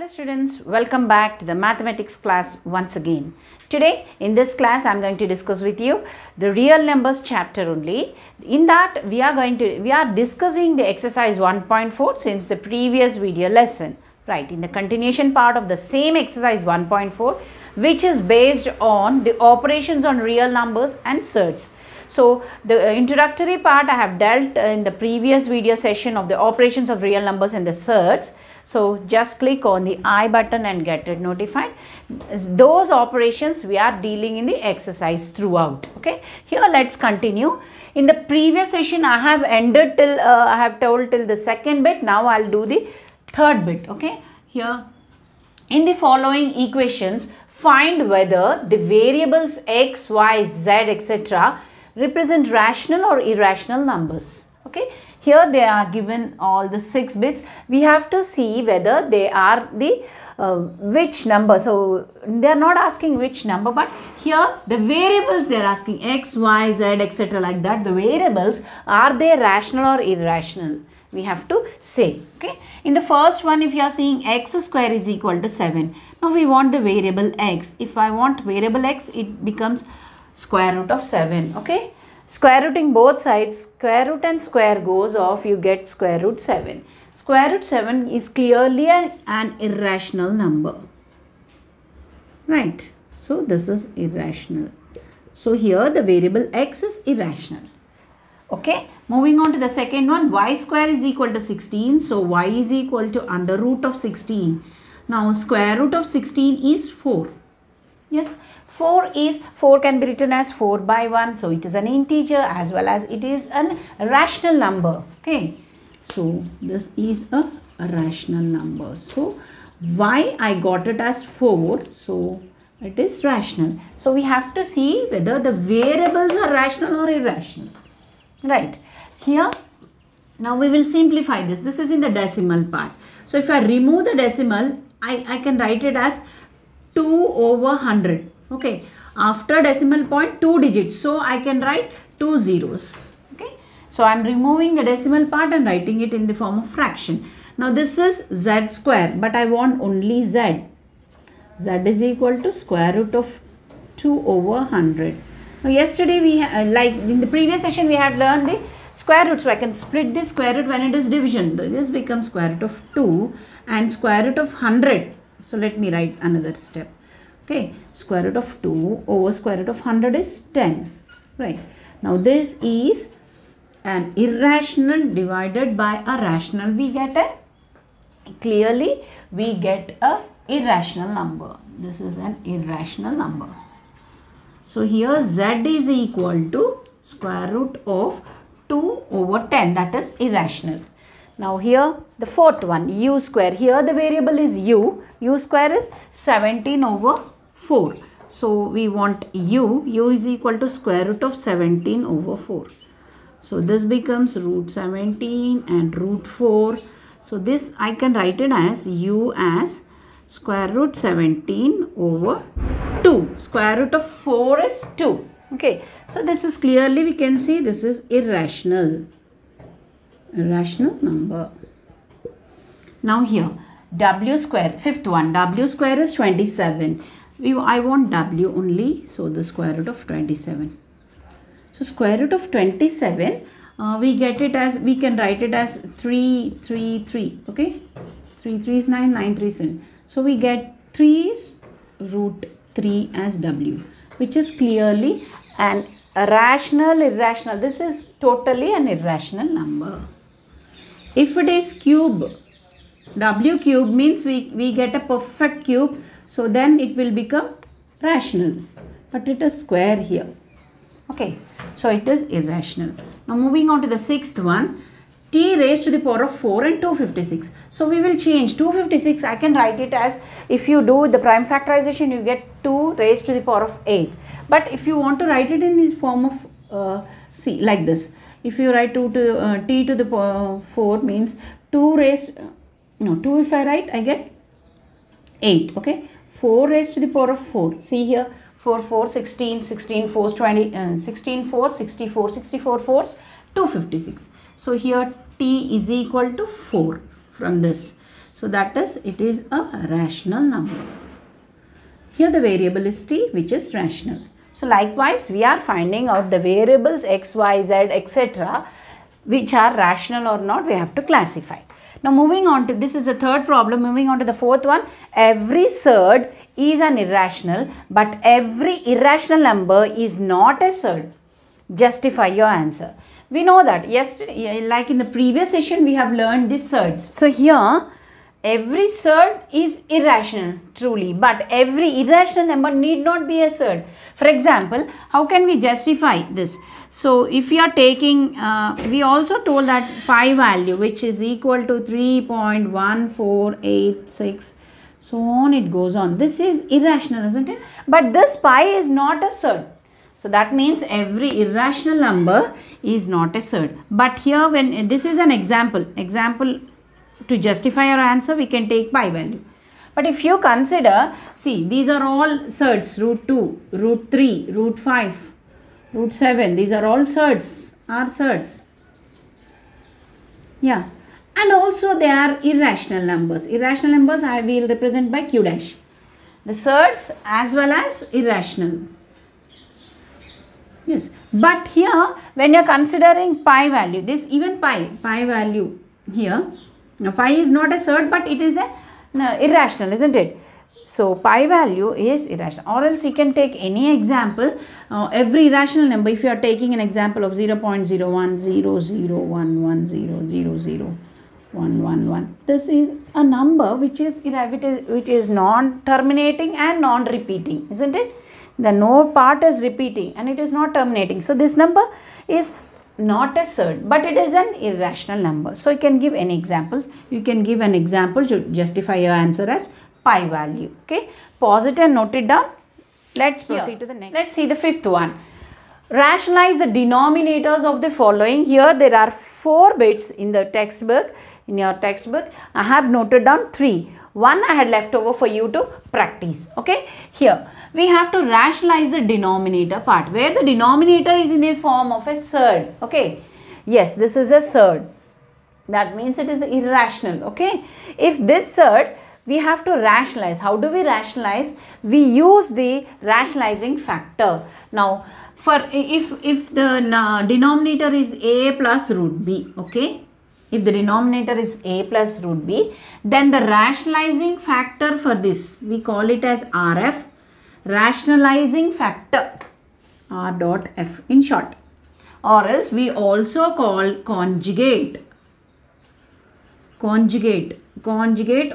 Hello students, welcome back to the mathematics class once again. Today in this class I am going to discuss with you the real numbers chapter only. In that we are discussing the exercise 1.4 since the previous video lesson. Right, in the continuation part of the same exercise 1.4 which is based on the operations on real numbers and surds. So the introductory part I have dealt in the previous video session of the operations of real numbers and the surds. So just click on the I button and get it notified. Those operations we are dealing in the exercise throughout. Okay, here let's continue. In the previous session I have ended till I have told till the second bit. Now I'll do the third bit. Okay, here in the following equations find whether the variables x, y, z, etc. represent rational or irrational numbers. Okay, here they are given all the 6 bits. We have to see whether they are the which number. So they are not asking which number, but here the variables they are asking x, y, z, etc. like that. The variables, are they rational or irrational? We have to say. Okay, in the first one if you are seeing x square is equal to 7. Now we want the variable x. If I want variable x, it becomes square root of 7. Okay, square rooting both sides, square root and square goes off, you get square root 7. Square root 7 is clearly an irrational number. Right, so this is irrational. So here the variable x is irrational. Okay, moving on to the second one, y square is equal to 16. So y is equal to under root of 16. Now square root of 16 is 4. Yes, 4 can be written as 4 by 1. So it is an integer as well as it is a rational number. Okay, so this is a rational number. So why I got it as 4? So it is rational. So we have to see whether the variables are rational or irrational. Right, here now we will simplify this. This is in the decimal part. So if I remove the decimal, I can write it as 2 over 100. Okay, after decimal point 2 digits, so I can write 2 zeros. Okay, so I am removing the decimal part and writing it in the form of fraction. Now this is z square, but I want only z. Z is equal to square root of 2 over 100. Now yesterday we like in the previous session we had learned the square root, so I can split this square root when it is division. This becomes square root of 2 and square root of 100. So let me write another step. Okay, square root of 2 over square root of 100 is 10. Right, now this is an irrational divided by a rational. We get a irrational number. This is an irrational number. So here z is equal to square root of 2 over 10, that is irrational. Now here the fourth one, u square. Here the variable is u. U square is 17 over 4. So we want u. U is equal to square root of 17 over 4. So this becomes root 17 and root 4. So this I can write it as u as square root 17 over 2. Square root of 4 is 2. Okay, so this is clearly we can see this is irrational. Irrational number. Now here w square, fifth one, w square is 27. I want w only, so the square root of 27. So square root of 27, we get it as, we can write it as 3, 3, 3. Okay, 3, 3 is 9, 9, 3 is 7. So we get 3 is root 3 as w, which is clearly an irrational. This is totally an irrational number. If it is cube, w cube means we get a perfect cube, so then it will become rational, but it is square here. Okay, so it is irrational. Now moving on to the sixth one, t raised to the power of 4 and 256. So we will change 256. I can write it as, if you do the prime factorization, you get 2 raised to the power of 8. But if you want to write it in this form of see like this, if you write 2 to t to the power 4 means 2 raised, no 2 if I write, I get 8. Okay, 4 raised to the power of 4. See here, 4 4 16, 16 4 20, 16 4 64, 64 4 256. So here t is equal to 4 from this. So that is, it is a rational number. Here the variable is t, which is rational. So likewise, we are finding out the variables x, y, z, etc. which are rational or not, we have to classify. Now moving on to, this is the third problem, moving on to the fourth one. Every surd is an irrational, but every irrational number is not a surd. Justify your answer. We know that yesterday, like in the previous session, we have learned these surds. So here, every surd is irrational, truly, but every irrational number need not be a surd. For example, how can we justify this? So if we are taking, we also told that pi value, which is equal to 3.1486, so on it goes on. This is irrational, isn't it? But this pi is not a surd. So that means every irrational number is not a surd. But here, when this is an example to justify our answer, we can take pi value. But if you consider, see, these are all surds, root 2, root 3, root 5, root 7, these are all surds, Yeah. And also they are irrational numbers. Irrational numbers I will represent by q dash. The surds as well as irrational. Yes. But here, when you are considering pi value, this even pi value here, now pi is not a surd, but it is a irrational, isn't it? So pi value is irrational. Or else you can take any example, every irrational number. If you are taking an example of 0.010011000011, this is a number which is non-terminating and non-repeating, isn't it? The no part is repeating and it is not terminating. So this number is not a surd, but it is an irrational number. So you can give any examples. You can give an example to justify your answer as pi value. Okay, pause it and note it down. Let's proceed to the next. Let's see the fifth one. Rationalize the denominators of the following. Here there are 4 bits in the textbook. In your textbook, I have noted down 3. 1 I had left over for you to practice. Okay, here we have to rationalize the denominator part, where the denominator is in the form of a surd. Okay, yes, this is a surd. That means it is irrational. Okay, if this surd, we have to rationalize. How do we rationalize? We use the rationalizing factor. Now, for if the denominator is a plus root b, okay, if the denominator is a plus root b, then the rationalizing factor for this, we call it as RF, rationalizing factor, R dot F in short. Or else we also call conjugate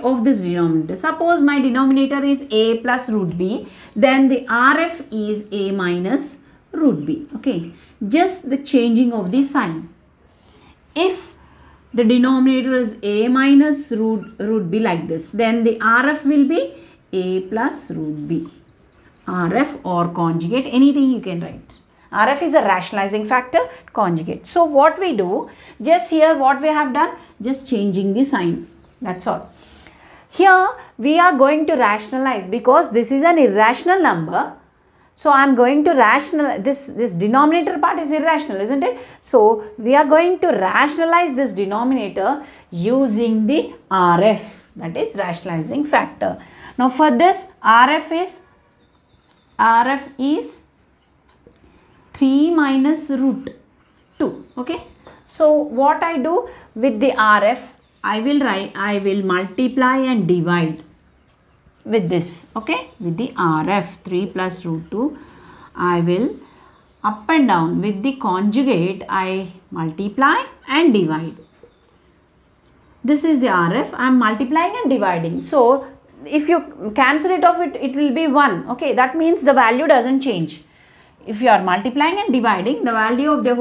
of this denominator. Suppose my denominator is a plus root b, then the RF is a minus root b. Okay, just the changing of the sign. If the denominator is a minus root b like this, then the RF will be a plus root b. RF or conjugate, anything you can write. RF is a rationalizing factor, conjugate. So what we do, just here what we have done, just changing the sign. That's all. Here we are going to rationalize because this is an irrational number. So I am going to rationalize, this denominator part is irrational, isn't it? So we are going to rationalize this denominator using the RF, that is rationalizing factor. Now for this RF is 3 minus root 2. Okay. So what I do with the RF, I will multiply and divide with this. Okay, with the RF 3 plus root 2, I will up and down. With the conjugate, I multiply and divide. This is the RF. I am multiplying and dividing. So if you cancel it off, it will be 1. Okay, that means the value doesn't change. If you are multiplying and dividing, the value of the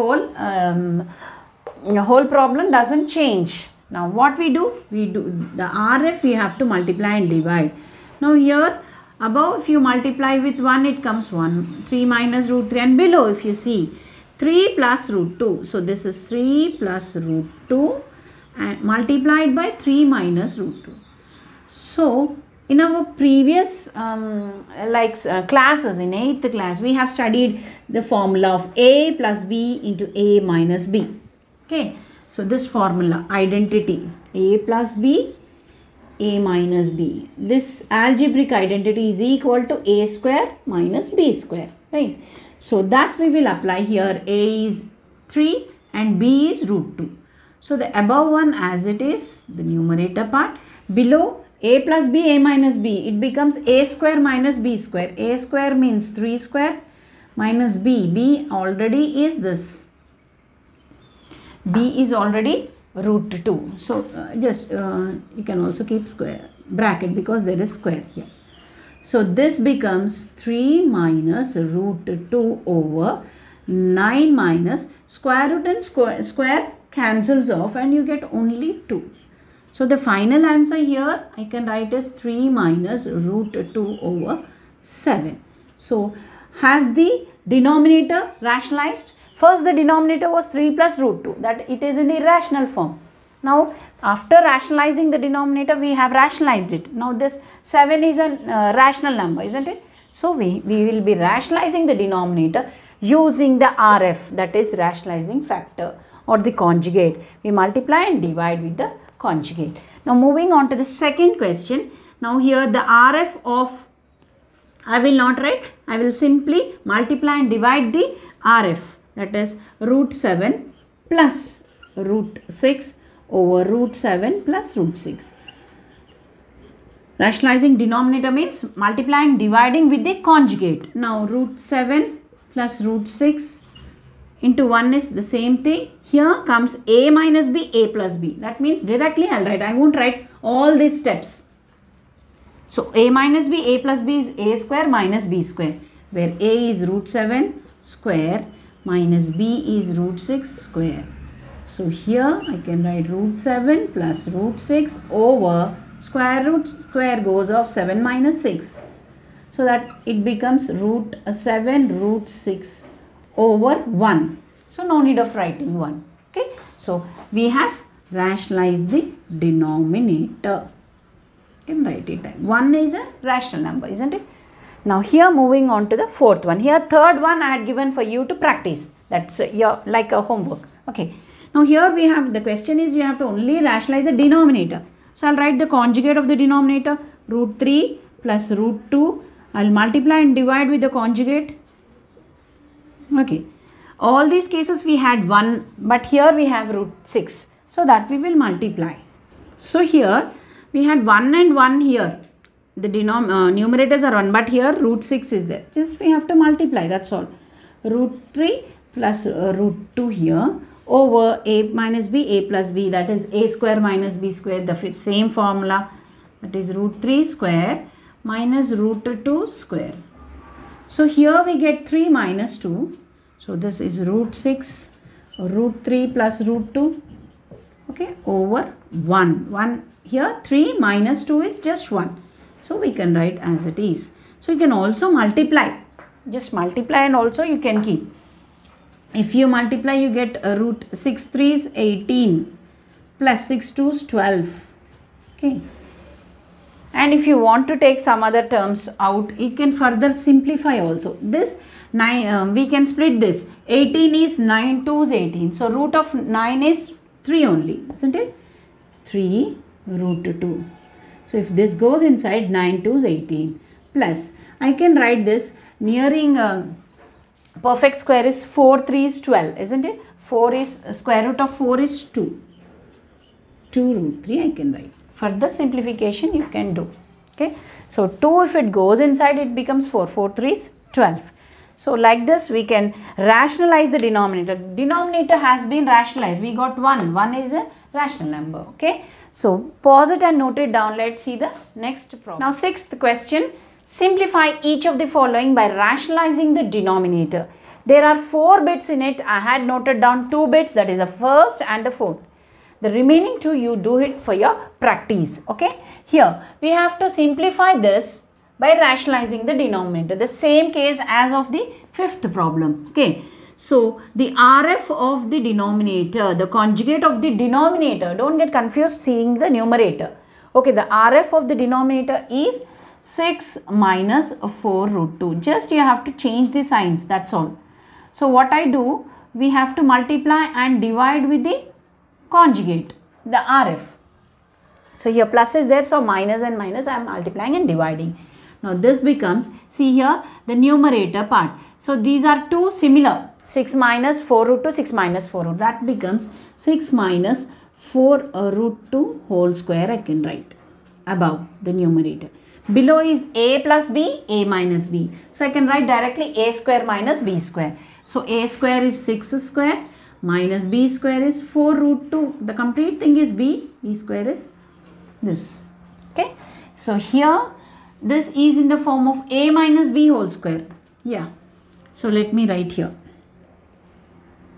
whole problem doesn't change. Now what we do the RF, we have to multiply and divide. Now here above, if you multiply with 1, it comes 1. 3 minus root 3, and below if you see 3 plus root 2. So this is 3 plus root 2 and multiplied by 3 minus root 2. So in our previous classes, in 8th class, we have studied the formula of a plus b into a minus b. Okay, so this formula, identity, a plus b a minus b. This algebraic identity is equal to a square minus b square, right? So that we will apply here. A is 3 and b is root 2. So the above one as it is, the numerator part. Below a plus b, a minus b, it becomes a square minus b square. A square means 3 square minus b. B already is this. B is already root 2. So you can also keep square bracket because there is square here. So this becomes 3 minus root 2 over 9 minus square root and square cancels off and you get only 2. So the final answer here I can write as 3 minus root 2 over 7. So has the denominator rationalized? First the denominator was 3 plus root 2, that it is in irrational form. Now after rationalizing the denominator we have rationalized it. Now this 7 is a rational number, isn't it? So we will be rationalizing the denominator using the RF, that is rationalizing factor or the conjugate. We multiply and divide with the conjugate. Now moving on to the second question. Now here the RF of, I will not write, I will simply multiply and divide the RF, that is root 7 plus root 6 over root 7 plus root 6. Rationalizing denominator means multiplying, dividing with the conjugate. Now root 7 plus root 6 into 1 is the same thing. Here comes a minus b, a plus b. That means directly I will write. I won't write all these steps. So a minus b, a plus b is a square minus b square, where a is root 7 square minus b is root 6 square. So here I can write root 7 plus root 6 over square root, square goes off 7 minus 6. So that it becomes root 7 root 6 over 1. So no need of writing 1. Okay. So we have rationalized the denominator. You can write it down. 1 is a rational number, isn't it? Now here moving on to the fourth one. Here third one I had given for you to practice. That's your like a homework. Okay. Now here we have, the question is we have to only rationalize the denominator. So I'll write the conjugate of the denominator, root 3 plus root 2. I'll multiply and divide with the conjugate. Okay. All these cases we had 1, but here we have root 6. So that we will multiply. So here we had 1 and 1 here. The numerators are 1, but here root 6 is there. Just we have to multiply, that's all. Root 3 plus root 2 here over a minus b, a plus b, that is a square minus b square, the same formula, that is root 3 square minus root 2 square. So here we get 3 minus 2. So this is root 6 root 3 plus root 2, okay, over 1. Here 3 minus 2 is just 1. So we can write as it is. So you can also multiply. Just multiply and also you can keep. If you multiply, you get root 6 3s 18 plus 6 2s 12. Okay. And if you want to take some other terms out, you can further simplify also. This 9, we can split this. 18 is 9 2s 18. So root of 9 is 3 only, isn't it? 3 root 2. So if this goes inside, 9 2s 18 plus, I can write this nearing perfect square is 4 3s 12, isn't it? 4 is square root of 4 is 2. 2 root 3 I can write. Further simplification you can do. Okay. So 2 if it goes inside, it becomes 4. 4 3s 12. So like this we can rationalize the denominator. Denominator has been rationalized. We got 1. 1 is a rational number. Okay. So pause it and note it down. Let's see the next problem. Now sixth question. Simplify each of the following by rationalizing the denominator. There are 4 bits in it. I had noted down 2 bits, that is the first and the fourth. The remaining 2 you do it for your practice. Okay. Here we have to simplify this by rationalizing the denominator. The same case as of the fifth problem. Okay. So the RF of the denominator, the conjugate of the denominator, don't get confused seeing the numerator. Okay. The RF of the denominator is 6 minus 4 root 2. Just you have to change the signs, that's all. So what I do, we have to multiply and divide with the conjugate, the RF. So here plus is there, so minus and minus I am multiplying and dividing. Now this becomes, see here the numerator part. So these are two similar, 6 minus 4 root 2, 6 minus 4 root, that becomes 6 minus 4 root 2 whole square I can write above the numerator. Below is a plus b, a minus b. So I can write directly a square minus b square. So a square is 6 square minus b square is 4 root 2. The complete thing is b square is this. Okay. So here this is in the form of a minus b whole square. Yeah. So let me write here.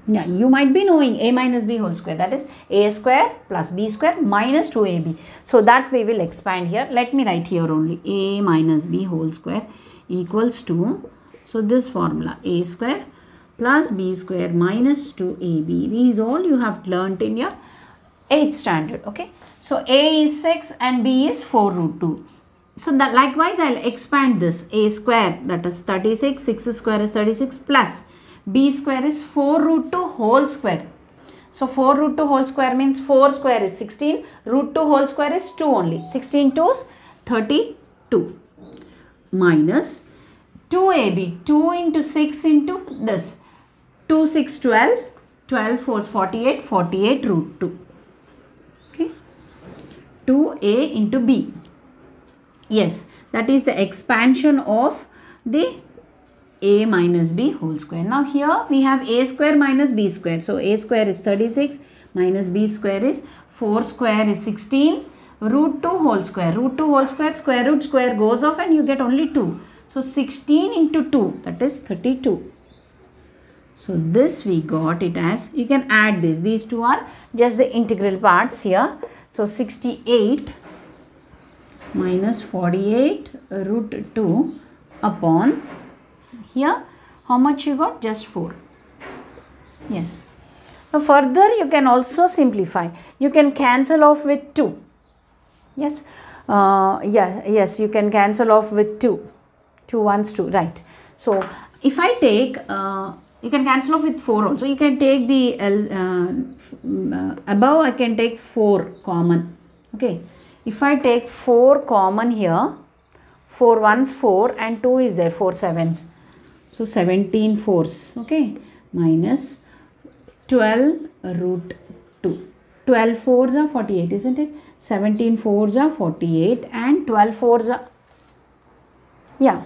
Yeah, you might be knowing a minus b whole square, that is a square plus b square minus 2ab. So that we will expand here. Let me write here only a minus b whole square equals to, so this formula a square plus b square minus 2ab. These all you have learnt in your 8th standard. Okay. So a is 6 and b is 4 root 2. So that likewise I will expand this a square, that is 36, 6 square is 36 plus b square is 4 root 2 whole square. So 4 root 2 whole square means 4 square is 16, root 2 whole square is 2 only. 16 2s 32 minus 2ab, 2 into 6 into this, 2 6 12, 12 4s 48, 48 root 2. Okay, 2a into b. Yes, that is the expansion of the a minus b whole square. Now here we have a square minus b square. So a square is 36 minus b square is 4 square is 16 root 2 whole square. Root 2 whole square, square root square goes off and you get only 2. So 16 into 2, that is 32. So this we got it as, you can add this. These two are just the integral parts here. So 68 minus 48 root 2 upon, here how much you got? Just 4. Yes. Now further you can also simplify. You can cancel off with 2. Yes. Yes, you can cancel off with 2. 2 ones 2, right. So if I take, you can cancel off with 4 also. You can take the above, I can take 4 common. Okay. If I take 4 common here, 4 ones 4 and 2 is there, 4 sevens. So 17 fours, okay, minus 12 root 2. 12 fours are 48, isn't it? 17 fours are 48 and 12 fours are, yeah,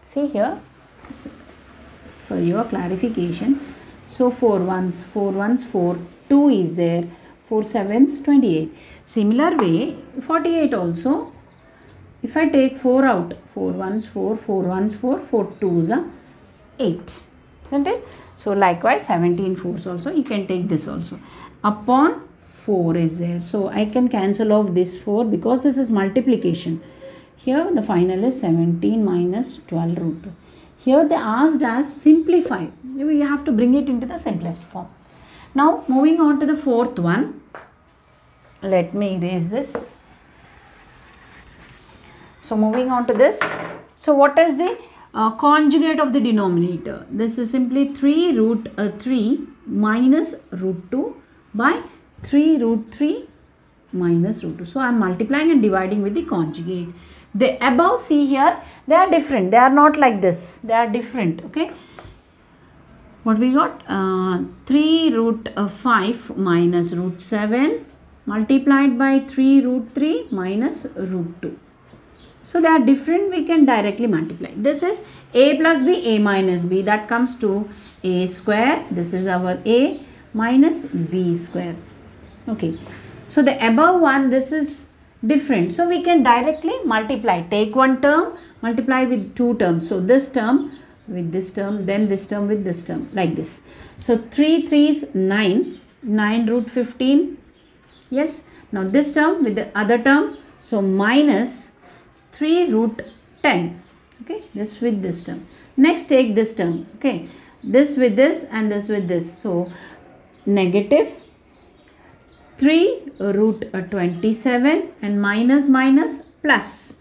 see here, for your clarification. So 4 ones 4, 2 is there, 4 sevens 28. Similar way, 48 also. If I take 4 out, 4 ones 4, 4 ones 4, 4 twos are 8, isn't it? So likewise 17 fours also, you can take this also. Upon 4 is there. So I can cancel off this 4 because this is multiplication. Here the final is 17 minus 12 root 2. Here they asked us simplify. We have to bring it into the simplest form. Now moving on to the fourth one. Let me erase this. So moving on to this. So what is the conjugate of the denominator? This is simply 3 root 3 minus root 2 by 3 root 3 minus root 2. So I am multiplying and dividing with the conjugate. The above, see here, they are different. They are not like this. They are different. Okay. What we got? 3 root 5 minus root 7 multiplied by 3 root 3 minus root 2. So they are different, we can directly multiply. This is a plus b, a minus b, that comes to a square. This is our a minus b square. Okay. So the above one, this is different. So we can directly multiply. Take one term, multiply with two terms. So this term with this term, then this term with this term, like this. So 3 3s 9, 9 root 15. Yes. Now this term with the other term. So minus 3 root 10. Okay, this with this term. Next take this term. Okay, this with this and this with this. So negative 3 root 27 and minus plus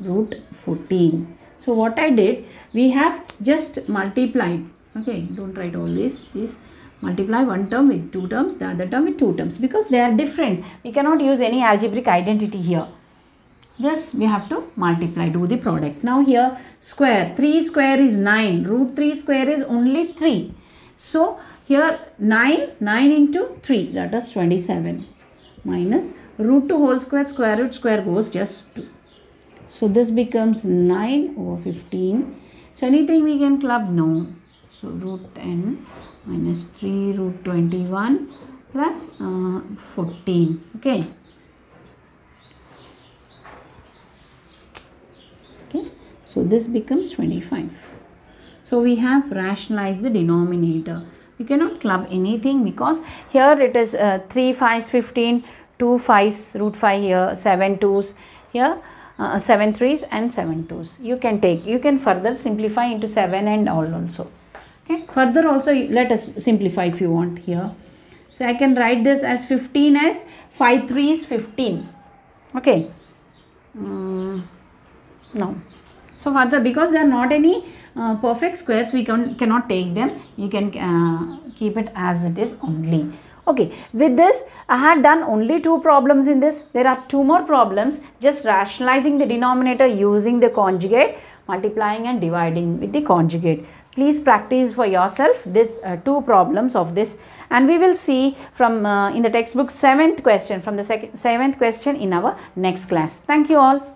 root 14. So what I did, we have just multiplied Okay, don't write all this. This multiply one term with two terms, the other term with two terms, because they are different. We cannot use any algebraic identity here. Just we have to multiply, do the product. Now here square, 3 square is 9, root 3 square is only 3. So here 9 into 3, that is 27, minus root 2 whole square, square root square goes just 2. So this becomes 9 over 15. So anything we can club? No. So root 10 minus 3 root 21 plus 14. Okay. Okay. So this becomes 25. So we have rationalized the denominator. We cannot club anything because here it is 3 5s 15, 2 5s root 5 here, 7 2s here, 7 3s and 7 2s. You can take, you can further simplify into 7 and all also. Okay. Further also let us simplify if you want here. So I can write this as 15 as 5 3s 15. Okay. No. So further, because they are not any perfect squares, we cannot take them. You can keep it as it is only. Okay, with this I had done only 2 problems in this. There are 2 more problems, just rationalizing the denominator using the conjugate, multiplying and dividing with the conjugate. Please practice for yourself this 2 problems of this, and we will see from in the textbook 7th question, from the 7th question in our next class. Thank you all.